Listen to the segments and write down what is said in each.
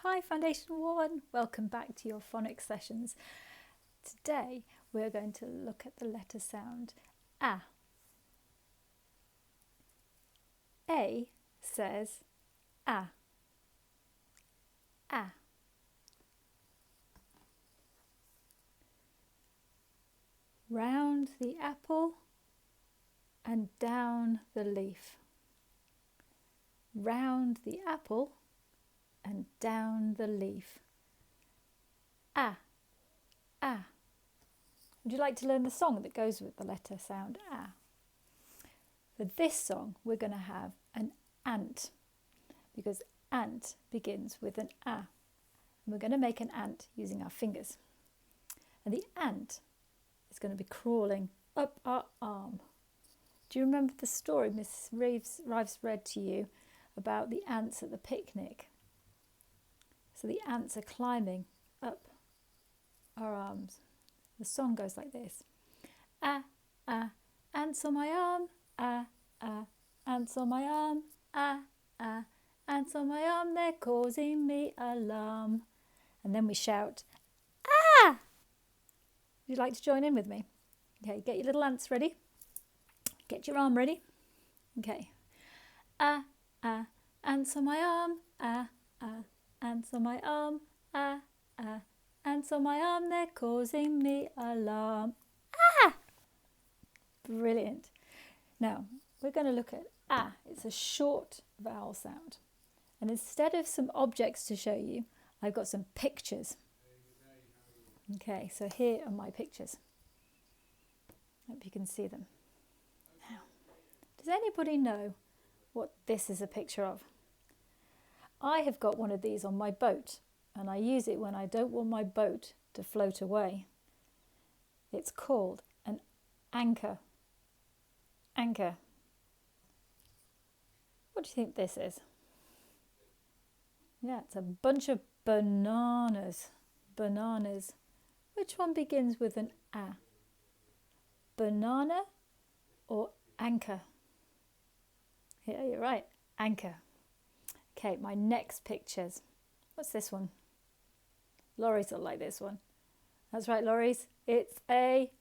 Hi Foundation 1, welcome back to your phonics sessions. Today we're going to look at the letter sound A. A says A. A. Round the apple and down the leaf. Round the apple and down the leaf. A. A. Would you like to learn the song that goes with the letter sound A? For this song, we're going to have an ant, because ant begins with an A. And we're going to make an ant using our fingers. And the ant is going to be crawling up our arm. Do you remember the story Miss Rives read to you about the ants at the picnic? So the ants are climbing up our arms. The song goes like this. Ah, ah, ants on my arm. Ah, ah, ants on my arm. Ah, ah, ants on my arm. They're causing me alarm. And then we shout, ah! Would you like to join in with me? Okay, get your little ants ready. Get your arm ready. Okay. Ah, ah, ants on my arm. Ah, ah, ants on my arm. Ah, ah, ants on my arm. They're causing me alarm. Ah! Brilliant. Now, we're going to look at A. It's a short vowel sound. And instead of some objects to show you, I've got some pictures. Okay, so here are my pictures. Hope you can see them. Now, does anybody know what this is a picture of? I have got one of these on my boat, and I use it when I don't want my boat to float away. It's called an anchor. Anchor. What do you think this is? Yeah, it's a bunch of bananas. Bananas. Which one begins with an A? Banana or anchor? Yeah, you're right. Anchor. Okay, my next pictures. What's this one? Laurie's will like this one. That's right, Laurie's. It's a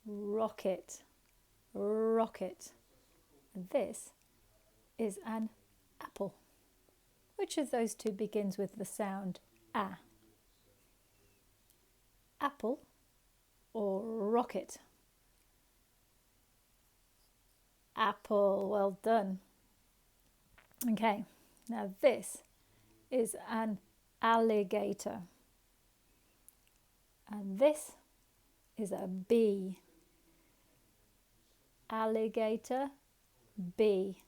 rocket. Rocket. And this is an apple. Which of those two begins with the sound A? Apple or rocket? Apple. Well done. Okay, now this is an alligator. And this is a bee. Alligator, bee.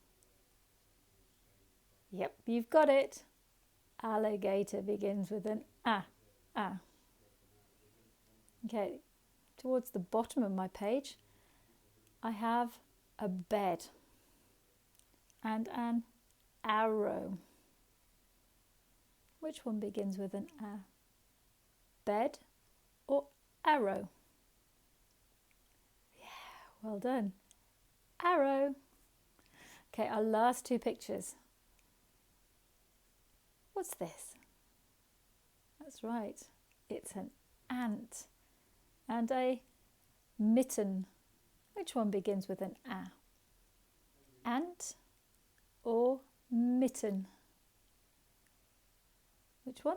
Yep, you've got it. Alligator begins with an A. A. Okay, towards the bottom of my page, I have a bed and an arrow. Which one begins with an A? Bed or arrow? Yeah, well done. Arrow. Okay, our last two pictures. What's this? That's right, it's an ant and a mitten. Which one begins with an A? Ant or mitten? Which one?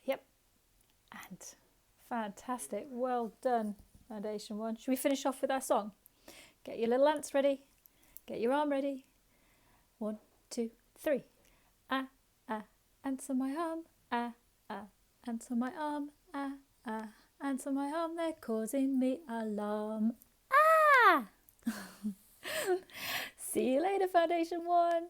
Yep, ant. Fantastic, well done, Foundation 1. Should we finish off with our song? Get your little ants ready. Get your arm ready. 1, 2, 3. Ah, ah, ants on my arm. Ah, ah, ants on my arm. Ah, ah, ants on my arm. They're causing me alarm. Ah! See you later, Foundation 1.